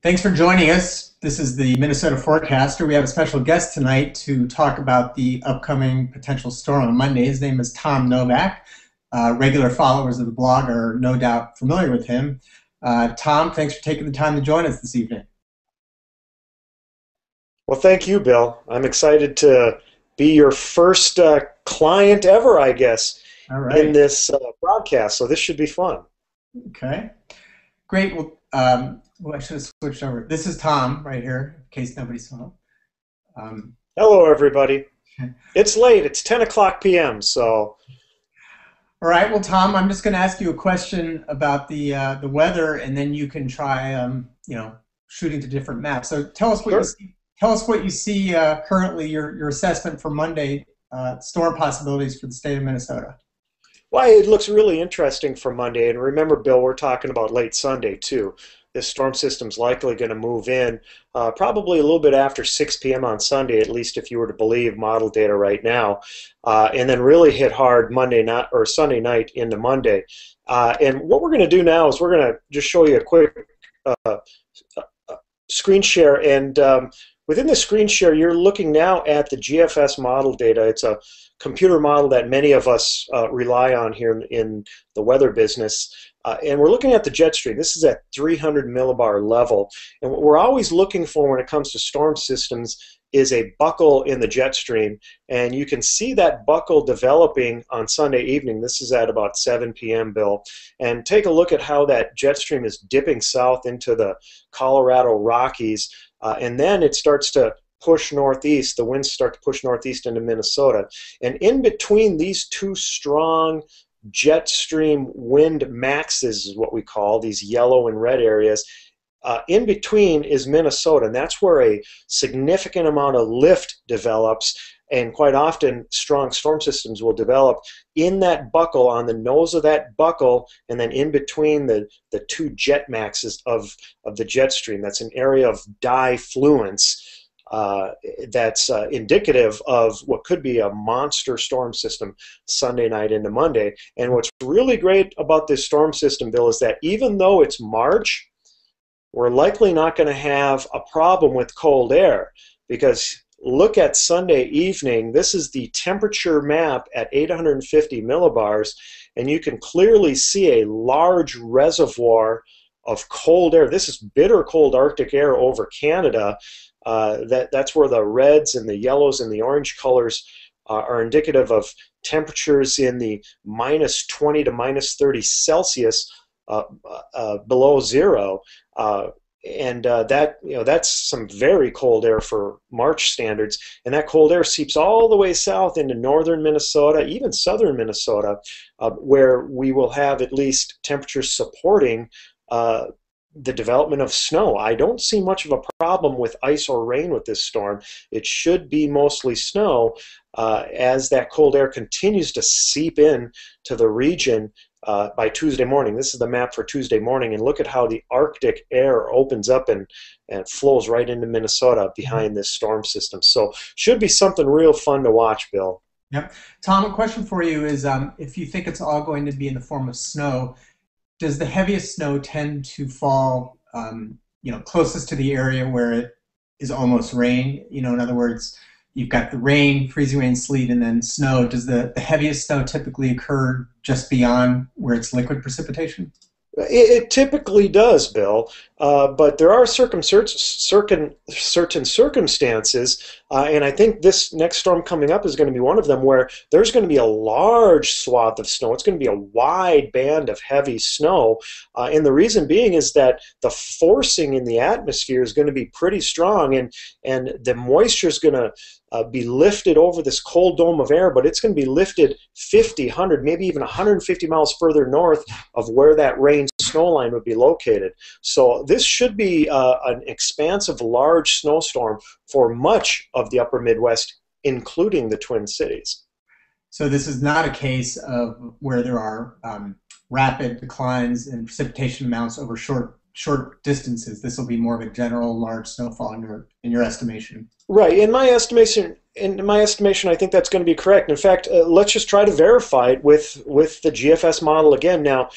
Thanks for joining us. This is the Minnesota Forecaster. We have a special guest tonight to talk about the upcoming potential storm on Monday. His name is Tom Novak. Regular followers of the blog are no doubt familiar with him. Tom, thanks for taking the time to join us this evening. Well, thank you, Bill. I'm excited to be your first client ever, I guess, All in right. this broadcast, so this should be fun. Okay. Great. Well, I should have switched over. This is Tom right here, in case nobody saw. Um, Hello, everybody. It's late. It's 10 o'clock p.m., so all right. Well, Tom, I'm just going to ask you a question about the weather, and then you can try, shooting to different maps. So tell us what you sure. see. Tell us what you see currently. Your assessment for Monday storm possibilities for the state of Minnesota. Well, it looks really interesting for Monday. And remember, Bill, we're talking about late Sunday, too. This storm system's likely going to move in probably a little bit after 6 p.m. on Sunday, at least if you were to believe model data right now, and then really hit hard Monday night or Sunday night into Monday. And what we're going to do now is we're going to just show you a quick uh, screen share. And within the screen share, you're looking now at the GFS model data. It's a computer model that many of us rely on here in the weather business. And we're looking at the jet stream. This is at 300 millibar level. And what we're always looking for when it comes to storm systems is a buckle in the jet stream. And you can see that buckle developing on Sunday evening. This is at about 7 p.m., Bill. And take a look at how that jet stream is dipping south into the Colorado Rockies. And then it starts to push northeast. The winds start to push northeast into Minnesota. And in between these two strong jet stream wind maxes is what we call these yellow and red areas. In between is Minnesota, and that's where a significant amount of lift develops, and quite often strong storm systems will develop in that buckle, on the nose of that buckle, and then in between the two jet maxes of the jet stream. That's an area of diffluence that's indicative of what could be a monster storm system Sunday night into Monday. And what's really great about this storm system, Bill, is that even though it's March, we're likely not going to have a problem with cold air, because look at Sunday evening. This is the temperature map at 850 millibars, and you can clearly see a large reservoir of cold air. This is bitter cold Arctic air over Canada. That's where the reds and the yellows and the orange colors are indicative of temperatures in the minus 20 to minus 30 Celsius below zero. That's some very cold air for March standards, and that cold air seeps all the way south into northern Minnesota, even southern Minnesota, where we will have at least temperatures supporting the development of snow. I don't see much of a problem with ice or rain with this storm. It should be mostly snow as that cold air continues to seep in to the region by Tuesday morning. This is the map for Tuesday morning, and look at how the Arctic air opens up and flows right into Minnesota behind this storm system. So should be something real fun to watch, Bill. Yep. Tom, a question for you is, if you think it's all going to be in the form of snow, does the heaviest snow tend to fall, closest to the area where it is almost rain? In other words, you've got the rain, freezing rain, sleet, and then snow. Does the heaviest snow typically occur just beyond where it's liquid precipitation? It typically does, Bill, but there are certain circumstances, and I think this next storm coming up is going to be one of them, where there's going to be a large swath of snow. It's going to be a wide band of heavy snow, and the reason being is that the forcing in the atmosphere is going to be pretty strong, and the moisture is going to be lifted over this cold dome of air, but it's going to be lifted 50, 100, maybe even 150 miles further north of where that rain snow line would be located. So this should be an expansive, large snowstorm for much of the upper Midwest, including the Twin Cities. So this is not a case of where there are rapid declines in precipitation amounts over short distances. This will be more of a general large snowfall in your estimation. Right. In my estimation, I think that's going to be correct. In fact, let's just try to verify it with the GFS model again. Now,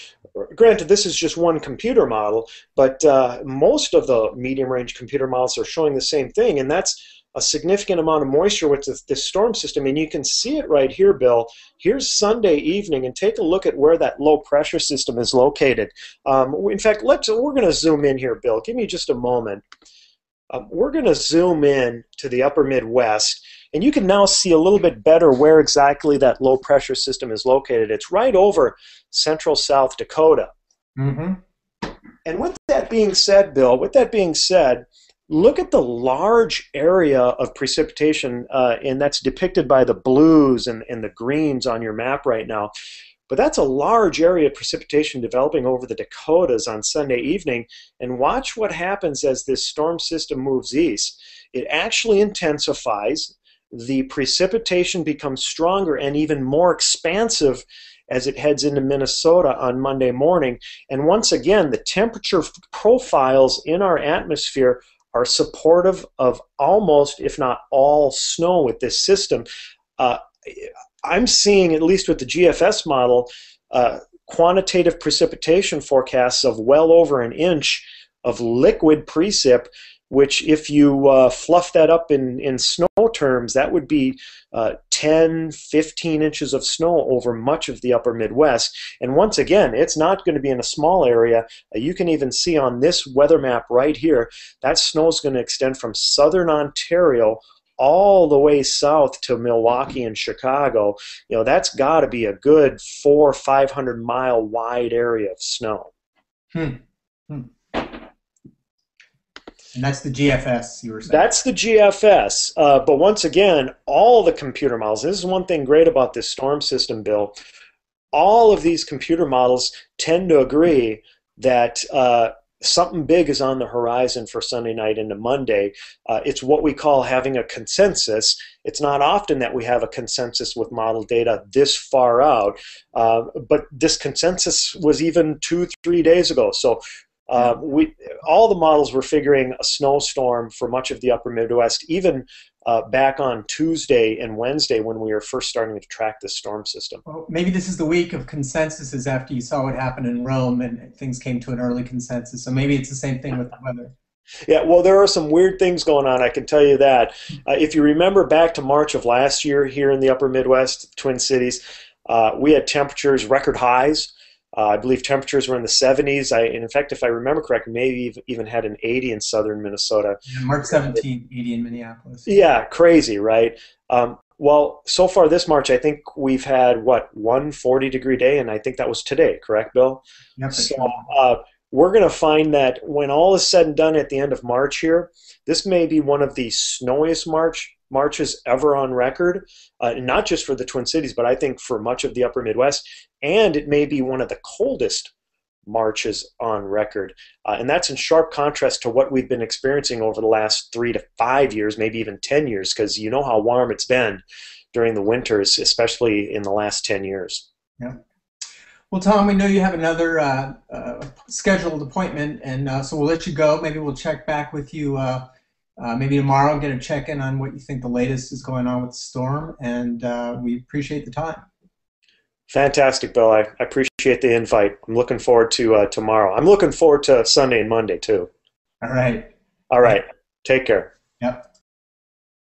Granted, this is just one computer model, but most of the medium-range computer models are showing the same thing, and that's a significant amount of moisture with this storm system. And you can see it right here, Bill. Here's Sunday evening, and take a look at where that low-pressure system is located. In fact, we're going to zoom in here, Bill. Give me just a moment. We're going to zoom in to the upper Midwest, and you can now see a little bit better where exactly that low-pressure system is located. It's right over central South Dakota. Mm-hmm. And with that being said, Bill, look at the large area of precipitation, and that's depicted by the blues and the greens on your map right now. But that's a large area of precipitation developing over the Dakotas on Sunday evening. And watch what happens as this storm system moves east. It actually intensifies. The precipitation becomes stronger and even more expansive as it heads into Minnesota on Monday morning. And once again, the temperature profiles in our atmosphere are supportive of almost, if not all, snow with this system. I'm seeing, at least with the GFS model, quantitative precipitation forecasts of well over an inch of liquid precip, which if you fluff that up in snow terms, that would be 10, 15 inches of snow over much of the upper Midwest. And once again, it's not going to be in a small area. You can even see on this weather map right here, that snow is going to extend from southern Ontario all the way south to Milwaukee and Chicago. You know, that's got to be a good 400 or 500 mile wide area of snow. And that's the GFS you were saying. That's the GFS. But once again, all the computer models, this is one thing great about this storm system, Bill, all of these computer models tend to agree that something big is on the horizon for Sunday night into Monday. It's what we call having a consensus. It's not often that we have a consensus with model data this far out, but this consensus was even 2-3 days ago. So all the models were figuring a snowstorm for much of the upper Midwest, even back on Tuesday and Wednesday when we were first starting to track this storm system. Well, maybe this is the week of consensuses after you saw what happened in Rome and things came to an early consensus. So maybe it's the same thing with the weather. Yeah, well, there are some weird things going on, I can tell you that. If you remember back to March of last year here in the upper Midwest, Twin Cities, we had temperatures, record highs. I believe temperatures were in the 70s. In fact, if I remember correctly, maybe even had an 80 in southern Minnesota. Yeah, March 17, 80 in Minneapolis. Yeah, crazy, right? Well, so far this March, I think we've had, what, 140-degree day, and I think that was today, correct, Bill? Yep, so we're going to find that when all is said and done at the end of March here, this may be one of the snowiest marches ever on record, not just for the Twin Cities, but I think for much of the upper Midwest, and it may be one of the coldest marches on record. And that's in sharp contrast to what we've been experiencing over the last 3 to 5 years, maybe even 10 years, because you know how warm it's been during the winters, especially in the last 10 years. Yeah. Well, Tom, we know you have another scheduled appointment, and so we'll let you go. Maybe we'll check back with you maybe tomorrow, get a check-in on what you think the latest is going on with the storm, and we appreciate the time. Fantastic, Bill. I appreciate the invite. I'm looking forward to tomorrow. I'm looking forward to Sunday and Monday, too. All right. All right. Take care. Yep.